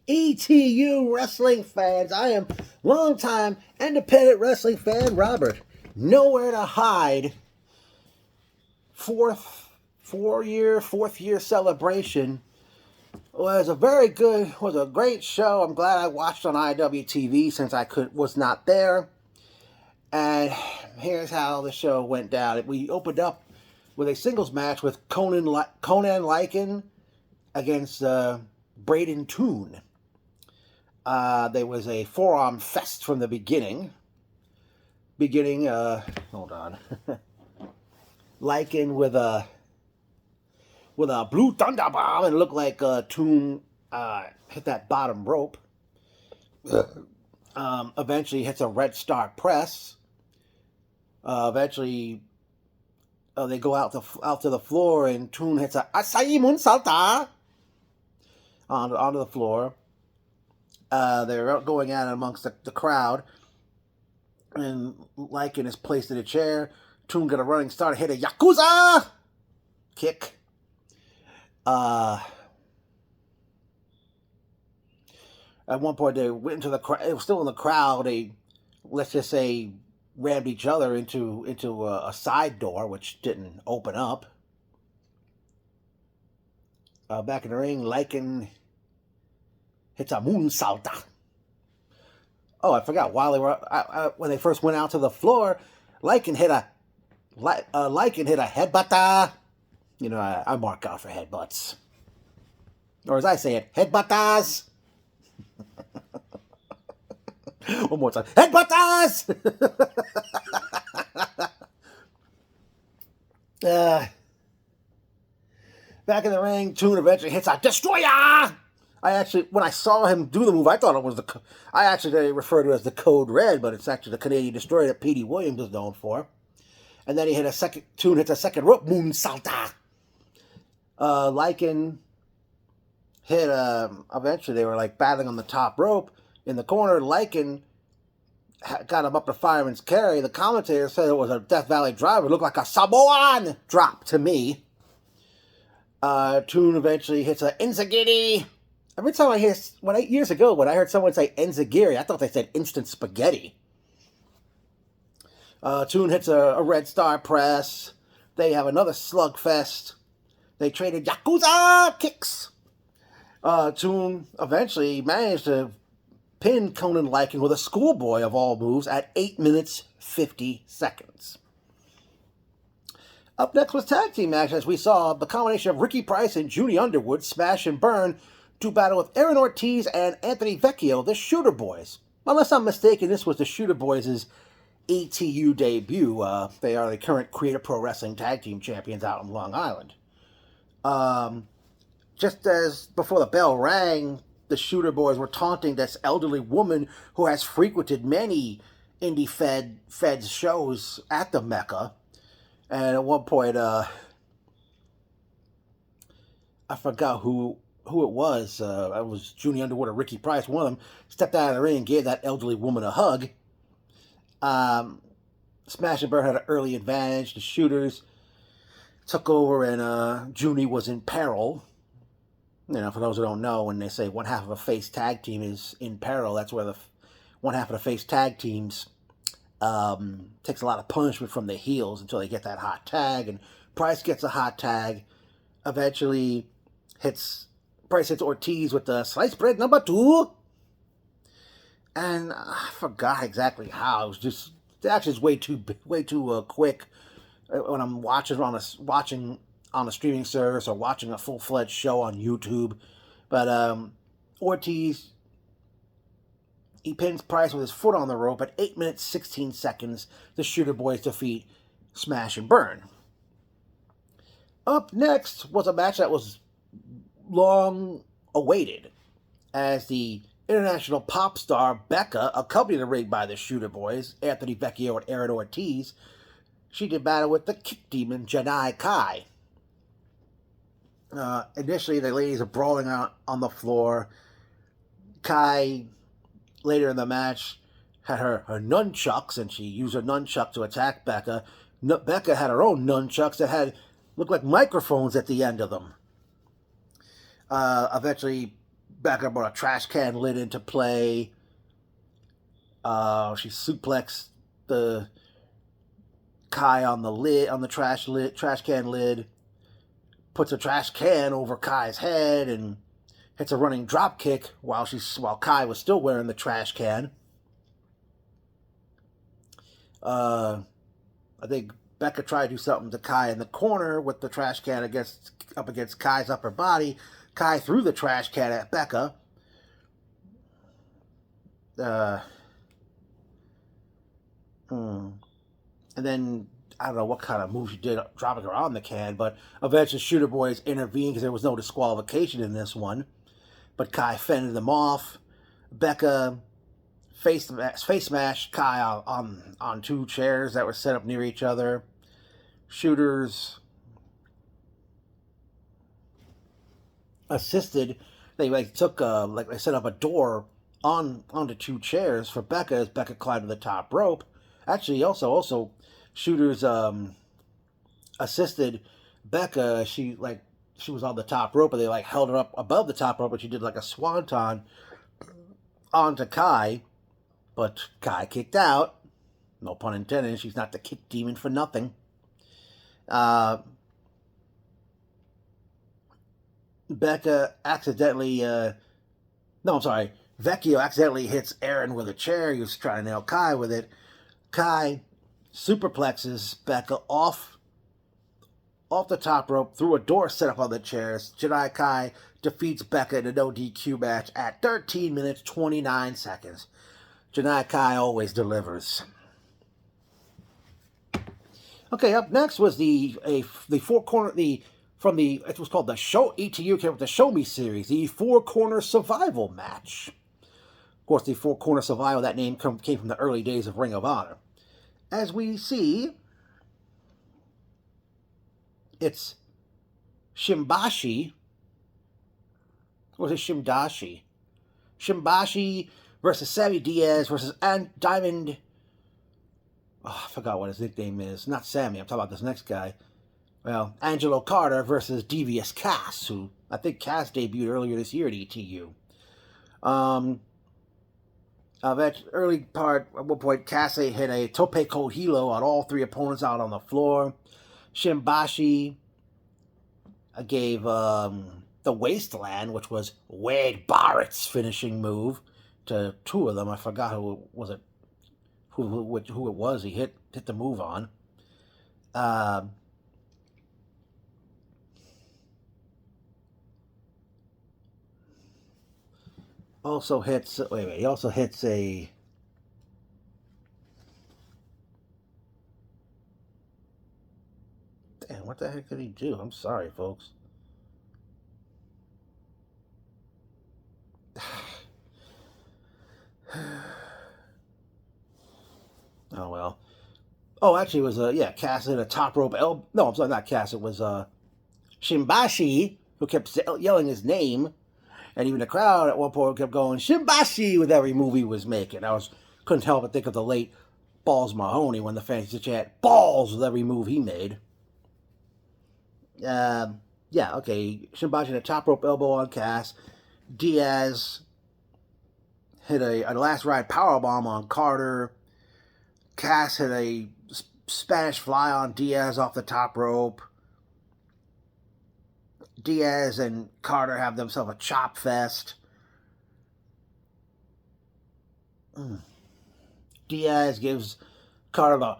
ETU wrestling fans. I am longtime independent wrestling fan Robert. Nowhere to hide. Fourth year celebration was a great show. I'm glad I watched on ETUW since I was not there. And here's how the show went down. We opened up with a singles match with Conan Lycan against Braden Toon. There was a forearm fest from the beginning. Hold on. Lycan with a blue thunder bomb, and it looked like Toon hit that bottom rope. Eventually hits a Red Star press. Eventually, they go out to the floor, and Toon hits a Asai Mun Salta onto the floor. They're going at it amongst the crowd, and Lycan is placed in a chair. Toon got a running start, hit a Yakuza kick. At one point, they went into the crowd. It was still in the crowd. They, let's just say, rammed each other into a side door, which didn't open up. Back in the ring, Lycan hits a moonsault. Oh, I forgot. While they were when they first went out to the floor, Lycan hit a headbutt. You know, I mark out for headbutts, or as I say it, headbuttas. One more time, headbuttas. Back in the ring, Toon eventually hits a destroyer. When I saw him do the move, I thought it was I actually referred to it as the Code Red, but it's actually the Canadian Destroyer that Petey Williams is known for. And then Toon hits a second rope moonsault. Lycan hit, eventually they were like battling on the top rope. In the corner, Lycan got him up to fireman's carry. The commentator said it was a Death Valley driver. It looked like a Samoan drop to me. Toon eventually hits a Enzigiri. Every time years ago, when I heard someone say Enzigiri, I thought they said instant spaghetti. Toon hits a Red Star press. They have another slugfest. They traded Yakuza kicks. Toon eventually managed to pin Conan Lycan with a schoolboy of all moves at 8 minutes 50 seconds. Up next was tag team match, as we saw the combination of Ricky Price and Junie Underwood smash and burn to battle with Aaron Ortiz and Anthony Vecchio, the Shooter Boys. Unless I'm mistaken, this was the Shooter Boys' ETU debut. They are the current Creative Pro Wrestling Tag Team Champions out in Long Island. Just as before the bell rang, the Shooter Boys were taunting this elderly woman who has frequented many indie feds shows at the Mecca. And at one point, I forgot who it was. It was Junie Underwood or Ricky Price. One of them stepped out of the ring and gave that elderly woman a hug. Smash and Burn had an early advantage. The Shooters took over, and Junie was in peril. You know, for those who don't know, when they say one half of a face tag team is in peril, that's where one half of the face tag teams takes a lot of punishment from the heels until they get that hot tag. And Price gets a hot tag. Eventually, Price hits Ortiz with the sliced bread number 2. And I forgot exactly how. It was just, the action is way too quick. When I'm watching on a streaming service or watching a full-fledged show on YouTube. But Ortiz, he pins Price with his foot on the rope at 8 minutes 16 seconds. The Shooter Boys defeat Smash and Burn. Up next was a match that was long awaited, as the international pop star Becca, accompanied the ring by the Shooter Boys, Anthony Vecchio and Aaron Ortiz, she did battle with the Kick Demon Janai Kai. Initially, the ladies are brawling out on the floor. Kai, later in the match, had her nunchucks, and she used her nunchuck to attack Becca. Becca had her own nunchucks that looked like microphones at the end of them. Eventually, Becca brought a trash can lid into play. She suplexed the Kai on the lid, on the trash can lid. Puts a trash can over Kai's head and hits a running drop kick while Kai was still wearing the trash can. I think Becca tried to do something to Kai in the corner with the trash can up against Kai's upper body. Kai threw the trash can at Becca. And then, I don't know what kind of move she did dropping her on the can, but eventually Shooter Boys intervened because there was no disqualification in this one. But Kai fended them off. Becca face smashed Kai on two chairs that were set up near each other. Shooters assisted. They took they set up a door onto two chairs for Becca as Becca climbed to the top rope. Actually, also Shooters assisted Becca. She was on the top rope, and they held her up above the top rope, and she did a swanton onto Kai, but Kai kicked out. No pun intended. She's not the kick demon for nothing. Becca accidentally, Vecchio accidentally hits Aaron with a chair. He was trying to nail Kai with it. Kai superplexes Becca off the top rope through a door set up on the chairs. Jedi Kai defeats Becca in a no DQ match at 13 minutes 29 seconds. Jedi Kai always delivers. Okay, up next was the four corner it was called the Show ETUW came with the Show Me series, the Four Corner Survival match. Of course, the Four Corner Survival, that name came from the early days of Ring of Honor. As we see, it's Shimbashi. Or is it Shimdashi? Shimbashi versus Sammy Diaz versus Diamond. Oh, I forgot what his nickname is. Not Sammy, I'm talking about this next guy. Well, Angelo Carter versus Devious Cass, who I think Cass debuted earlier this year at ETU. That early part, at one point, Cass hit a tope con hilo on all three opponents out on the floor. Shimbashi gave the Wasteland, which was Wade Barrett's finishing move, to two of them. I forgot who it was. He hit the move on. He also hits a... Damn, what the heck did he do? I'm sorry, folks. Oh, well. Oh, actually, it was, Cass hit a top rope elbow. No, I'm sorry, not Cass. It was Shimbashi, who kept yelling his name. And even the crowd at one point kept going, Shimbashi, with every move he was making. Couldn't help but think of the late Balls Mahoney when the fans used to chant balls with every move he made. Shimbashi hit a top rope elbow on Cass. Diaz hit a last ride powerbomb on Carter. Cass hit a Spanish fly on Diaz off the top rope. Diaz and Carter have themselves a chop fest. Diaz gives Carter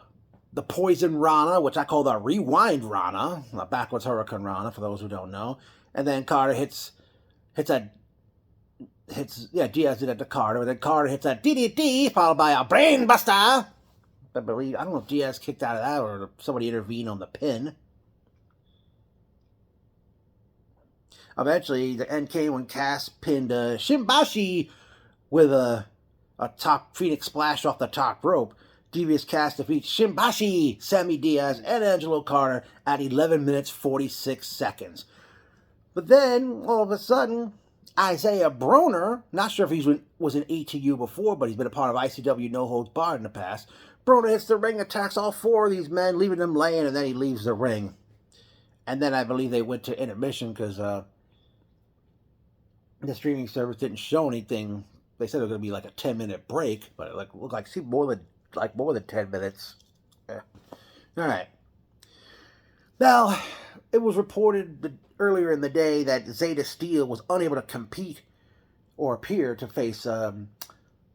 the poison Rana, which I call the rewind Rana, the backwards Hurricane Rana, for those who don't know. And then Carter Diaz did it to Carter, and then Carter hits a DDT, followed by a brain buster. I don't know if Diaz kicked out of that or somebody intervened on the pin. Eventually, the end came when Cass pinned Shimbashi with a top Phoenix splash off the top rope. Devious Cass defeats Shimbashi, Sammy Diaz, and Angelo Carter at 11 minutes 46 seconds. But then, all of a sudden, Isaiah Broner, not sure if he was in ETU before, but he's been a part of ICW No Holds Barred in the past. Broner hits the ring, attacks all four of these men, leaving them laying, and then he leaves the ring. And then I believe they went to intermission because The streaming service didn't show anything. They said it was going to be like a 10-minute break, but it looked like more than 10 minutes. Yeah. All right. Now, it was reported earlier in the day that Zeta Steel was unable to compete or appear to face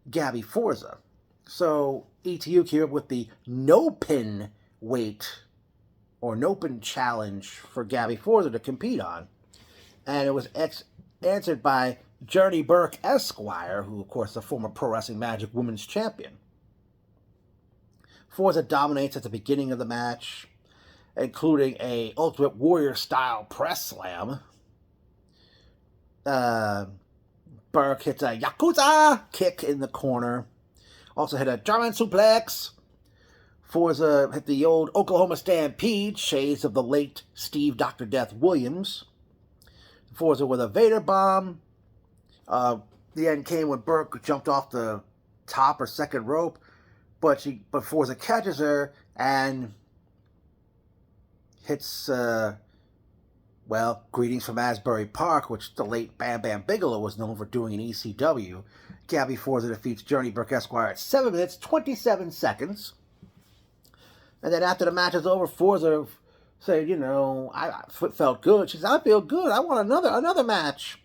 Gabby Forza. So ETU came up with the no-pin weight or no-pin challenge for Gabby Forza to compete on. And it was answered by Journey Burke Esquire, who, of course, is a former Pro Wrestling Magic Women's Champion. Forza dominates at the beginning of the match, including a Ultimate Warrior style press slam. Burke hits a Yakuza kick in the corner. Also hit a German suplex. Forza hit the old Oklahoma Stampede, shades of the late Steve Dr. Death Williams. Forza with a Vader bomb. The end came when Burke jumped off the top or second rope, but Forza catches her and hits, Greetings from Asbury Park, which the late Bam Bam Bigelow was known for doing in ECW. Gabby Forza defeats Journey Burke Esquire at 7 minutes, 27 seconds. And then after the match is over, Forza said, I felt good. She said, I feel good. I want another match.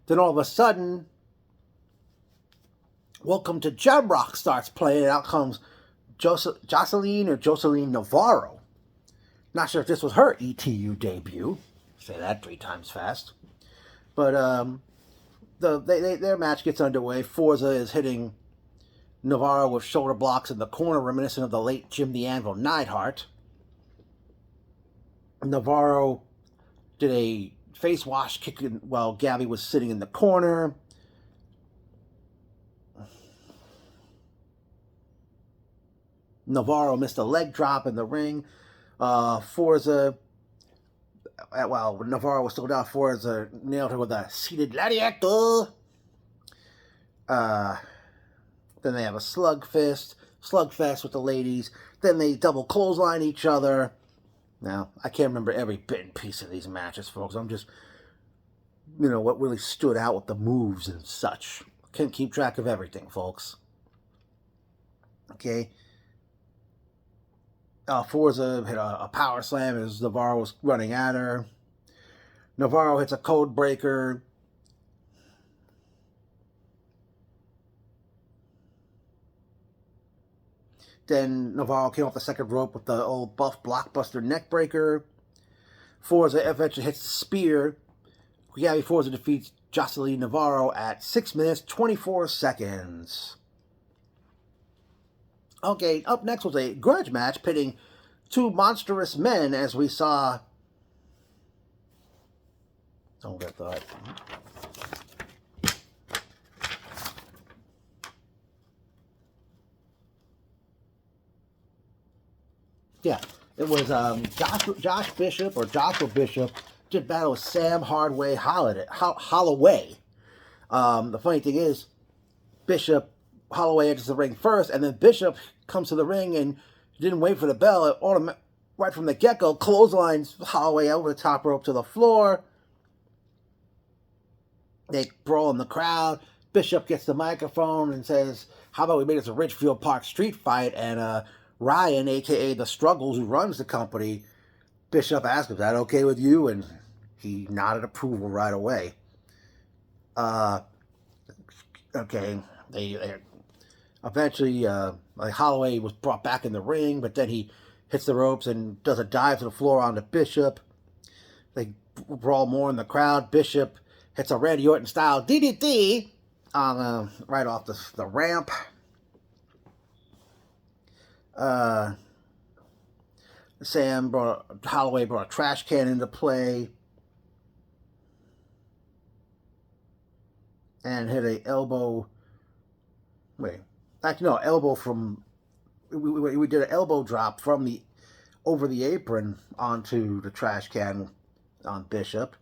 Then all of a sudden, Welcome to Jamrock starts playing, and out comes Jocelyn Navarro. Not sure if this was her ETU debut. Say that 3 times fast. But their match gets underway. Forza is hitting Navarro with shoulder blocks in the corner, reminiscent of the late Jim the Anvil Neidhart. Navarro did a face wash kick while Gabby was sitting in the corner. Navarro missed a leg drop in the ring. Forza, while Navarro was still down, Forza nailed her with a seated gladiator. Then they have a slugfest with the ladies. Then they double clothesline each other. Now, I can't remember every bit and piece of these matches, folks. I'm just, what really stood out with the moves and such. Can't keep track of everything, folks. Okay. Forza hit a power slam as Navarro was running at her. Navarro hits a code breaker. Then Navarro came off the second rope with the old buff blockbuster neck breaker. Forza eventually hits the spear. Gabby Forza defeats Jocelyn Navarro at 6 minutes, 24 seconds. Okay, up next was a grudge match pitting 2 monstrous men, as we saw. Don't get that. Yeah, it was Joshua Bishop did battle with Sam Holloway. The funny thing is, Holloway enters the ring first, and then Bishop comes to the ring and didn't wait for the bell. Right from the get-go, clotheslines Holloway over the top rope to the floor. They brawl in the crowd. Bishop gets the microphone and says, how about we make this a Ridgefield Park street fight? And Ryan, a.k.a. The Struggles, who runs the company, Bishop asked him, is that okay with you? And he nodded approval right away. Okay, they eventually, Holloway was brought back in the ring, but then he hits the ropes and does a dive to the floor onto Bishop. They brawl more in the crowd. Bishop hits a Randy Orton-style DDT right off the ramp. Holloway brought a trash can into play and hit a elbow. Elbow from. We did an elbow drop from over the apron onto the trash can on Bishop.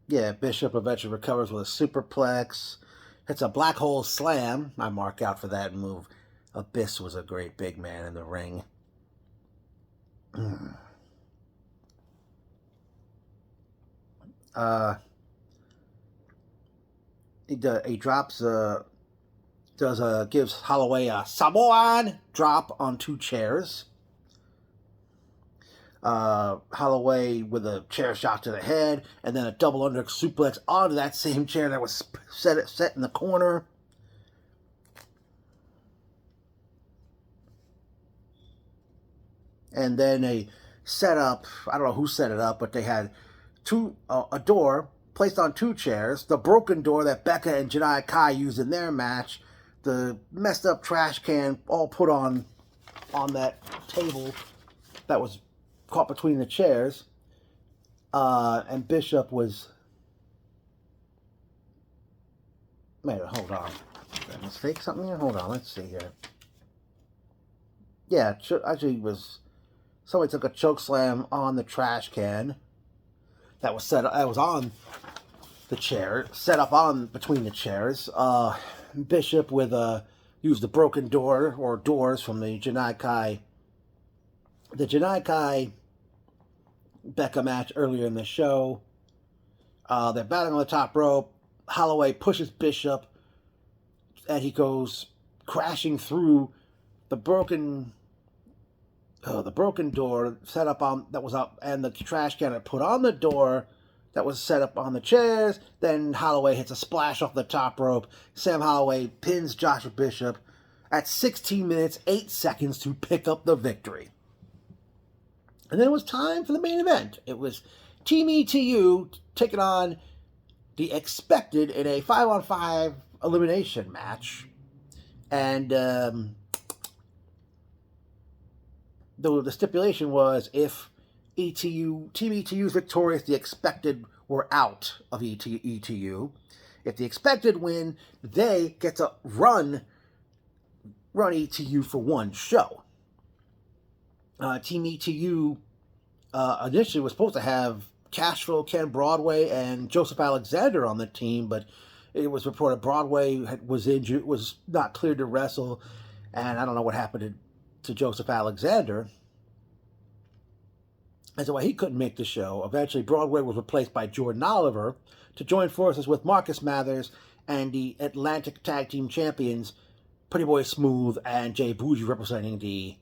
Yeah, Bishop eventually recovers with a superplex. Hits a black hole slam. I mark out for that move. Abyss was a great big man in the ring. He drops gives Holloway a Samoan drop on 2 chairs. Holloway with a chair shot to the head, and then a double under suplex onto that same chair that was set in the corner. And then a setup, I don't know who set it up, but they had a door placed on 2 chairs, the broken door that Becca and Janai Kai used in their match, the messed up trash can all put on that table that was caught between the chairs, and Bishop was... Wait, hold on. Did I mistake something here? Hold on, let's see here. Yeah, actually was... Somebody took a choke slam on the trash can that was on the chair, set up on between the chairs. Bishop used the broken door or doors from the Janai Kai Becca match earlier in the show. They're battling on the top rope. Holloway pushes Bishop, and he goes crashing through the broken door set up on that was up, and the trash can it put on the door that was set up on the chairs. Then Holloway hits a splash off the top rope. Sam Holloway pins Joshua Bishop at 16 minutes 8 seconds to pick up the victory. And then it was time for the main event. It was Team ETU taking on the Expected in a 5-on-5 elimination match. And the stipulation was if Team ETU is victorious, the Expected were out of ETU. If the Expected win, they get to run ETU for one show. Team ETU initially was supposed to have Cashflow, Ken Broadway, and Joseph Alexander on the team, but it was reported Broadway was injured, was not cleared to wrestle, and I don't know what happened to Joseph Alexander. And so he couldn't make the show. Eventually, Broadway was replaced by Jordan Oliver to join forces with Marcus Mathers and the Atlantic Tag Team Champions, Pretty Boy Smooth and Jay Bougie, representing the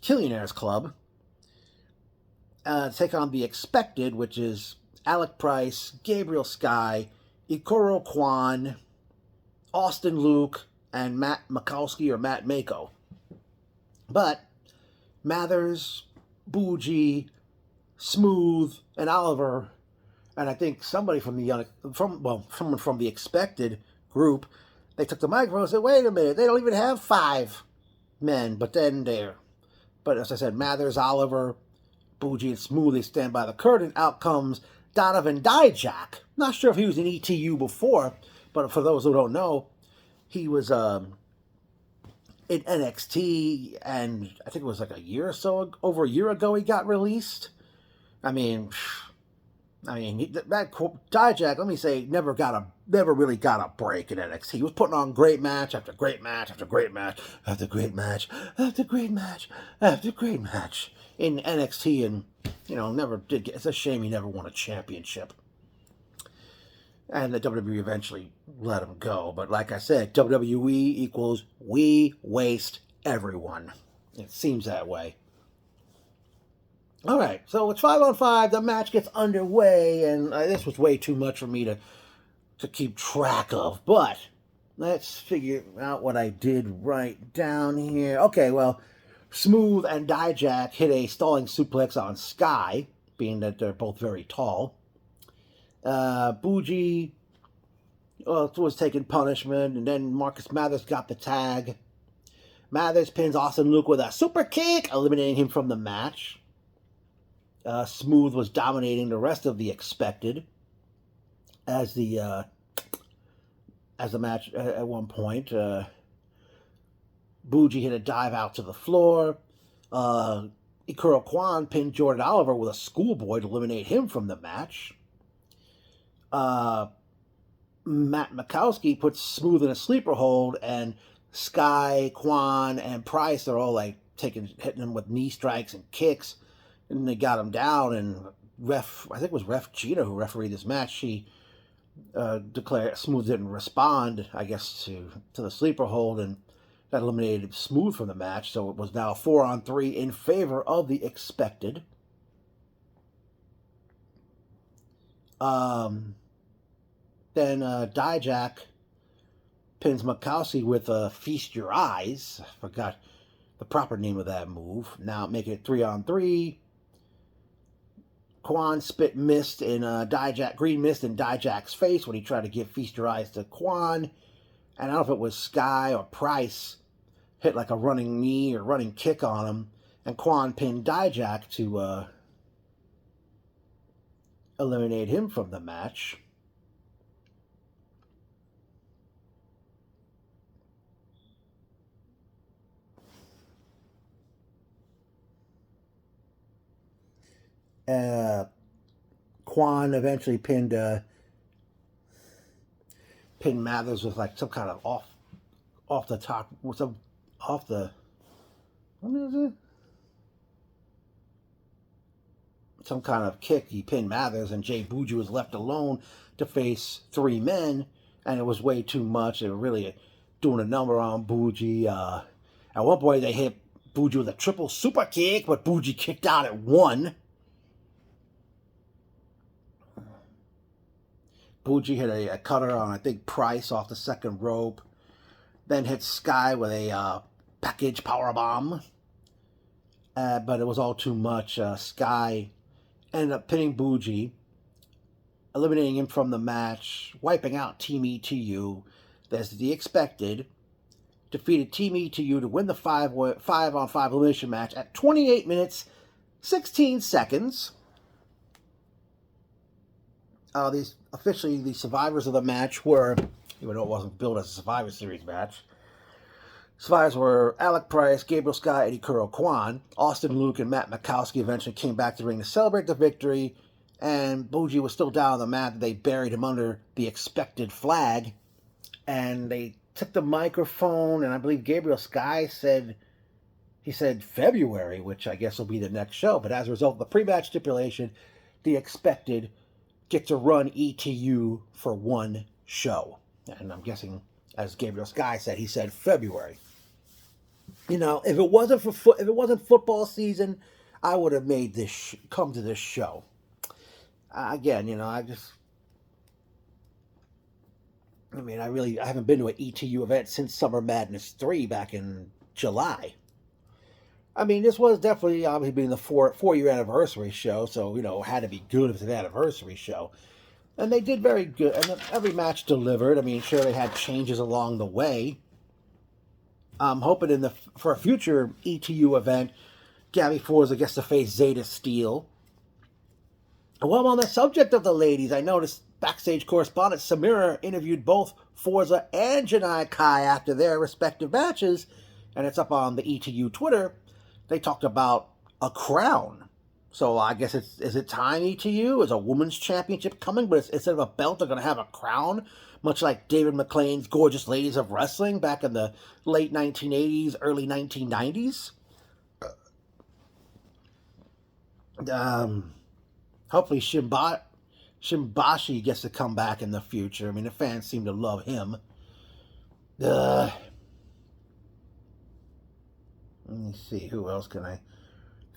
Killionaires Club. Take on the Expected, which is Alec Price, Gabriel Sky, Ikoro Kwan, Austin Luke, and Matt Makowski or Matt Mako. But Mathers, Bougie, Smooth, and Oliver, and I think somebody someone from the Expected group, they took the microphone and said, "Wait a minute, they don't even have 5 men." But as I said, Mathers, Oliver, Bougie, and Smooth, they stand by the curtain. Out comes Donovan Dijak. Not sure if he was in ETU before, but for those who don't know, he was in NXT, and I think it was like over a year ago he got released. That Dijak, let me say, never really got a break in NXT. He was putting on great match after great match after great match after great match after great match after great match in NXT, and never did get. It's a shame he never won a championship. And the WWE eventually let him go. But like I said, WWE equals we waste everyone. It seems that way. All right, so it's 5-on-5. The match gets underway, and this was way too much for me to keep track of. But let's figure out what I did right down here. Okay, well, Smooth and Dijak hit a stalling suplex on Sky, being that they're both very tall. Bougie was taking punishment, and then Marcus Mathers got the tag. Mathers pins Austin Luke with a super kick, eliminating him from the match. Smooth was dominating the rest of the Expected as the match at one point. Bougie hit a dive out to the floor. Ikuro Kwan pinned Jordan Oliver with a schoolboy to eliminate him from the match. Matt Makowski puts Smooth in a sleeper hold, and Sky, Kwan, and Price are all hitting him with knee strikes and kicks, and they got him down, and I think it was Ref Gina who refereed this match. She declared Smooth didn't respond, I guess, to the sleeper hold and got eliminated Smooth from the match. So it was now 4-on-3 in favor of the Expected. Then Dijak pins Mikowski with Feast Your Eyes. I forgot the proper name of that move. Now make it 3-on-3. Quan spit mist in green mist in Dijak's face when he tried to give Feast Your Eyes to Quan. And I don't know if it was Sky or Price hit like a running knee or running kick on him. And Quan pinned Dijak to eliminate him from the match. Quan eventually pinned Mathers with like some kind of off the top, what is it? Some kind of kick. He pinned Mathers, and Jay Buju was left alone to face three men, and it was way too much. They were really doing a number on Buji. At one point, they hit Buju with a triple super kick, but Buji kicked out at one. Buji hit a cutter on, I think, Price off the second rope. Then hit Sky with a package powerbomb. But it was all too much. Sky ended up pinning Buji, eliminating him from the match, wiping out Team ETU. There's the Expected. Defeated Team ETU to win the 5-on-5 elimination match at 28 minutes, 16 seconds. Officially, the survivors of the match were, even though it wasn't billed as a Survivor Series match, survivors were Alec Price, Gabriel Sky, Eddie Kuro Kwan. Austin Luke and Matt Mikowski eventually came back to the ring to celebrate the victory, and Buji was still down on the mat. They buried him under the Expected flag, and they took the microphone, and I believe Gabriel Sky said February, which I guess will be the next show. But as a result of the pre-match stipulation, the Expected get to run ETU for one show. And I'm guessing, as Gabriel Sky said, he said February. You know, if it wasn't football season, I would have made this come to this show. Again, you know, I haven't been to an ETU event since Summer Madness 3 back in July. I mean, this was definitely obviously being the four-year anniversary show, so, you know, it had to be good if it's an anniversary show. And they did very good, and every match delivered. I mean, sure, they had changes along the way. I'm hoping for a future ETU event, Gabby Forza gets to face Zeta Steel. And while I'm on the subject of the ladies, I noticed backstage correspondent Samira interviewed both Forza and Janai Kai after their respective matches, and it's up on the ETU Twitter. They talked about a crown. So I guess is it time, ETU? Is a women's championship coming? But instead of a belt, they're going to have a crown? Much like David McLean's Gorgeous Ladies of Wrestling back in the late 1980s, early 1990s? Hopefully Shimbashi gets to come back in the future. I mean, the fans seem to love him. Let me see, who else can I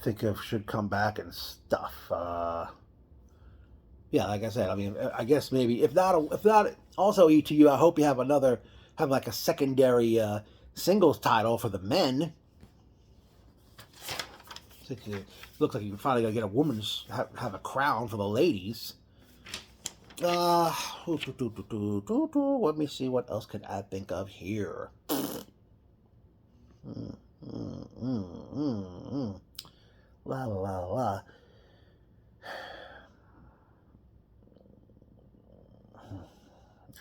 think of should come back and stuff. Yeah, like I said, I mean, I guess maybe if not, also ETU. I hope you have like a secondary singles title for the men. It looks like you're finally gonna get a woman's have a crown for the ladies. Let me see what else could I think of here. La la la.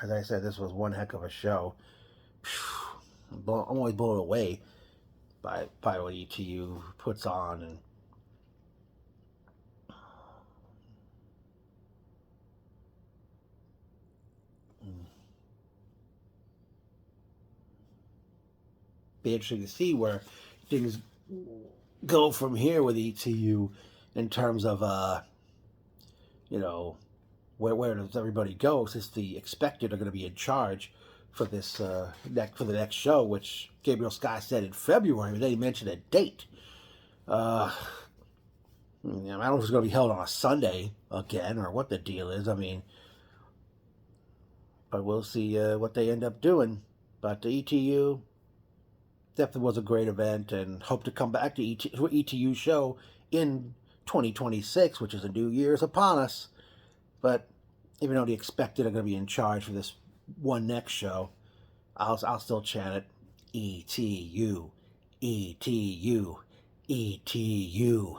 As I said, this was one heck of a show. I'm always blown away by what ETU puts on, and be interesting to see where things go from here with ETU in terms of you know, where does everybody go since the expected are going to be in charge for this for the next show, which Gabriel Scott said in February, but they didn't mention a date. I don't know if it's going to be held on a Sunday again or what the deal is. I mean, but we'll see what they end up doing. But the ETU definitely was a great event, and hope to come back to ETU show in 2026, which is a new year's upon us. But even though the expected are going to be in charge for this one next show, I'll still chant it: ETU, ETU, ETU.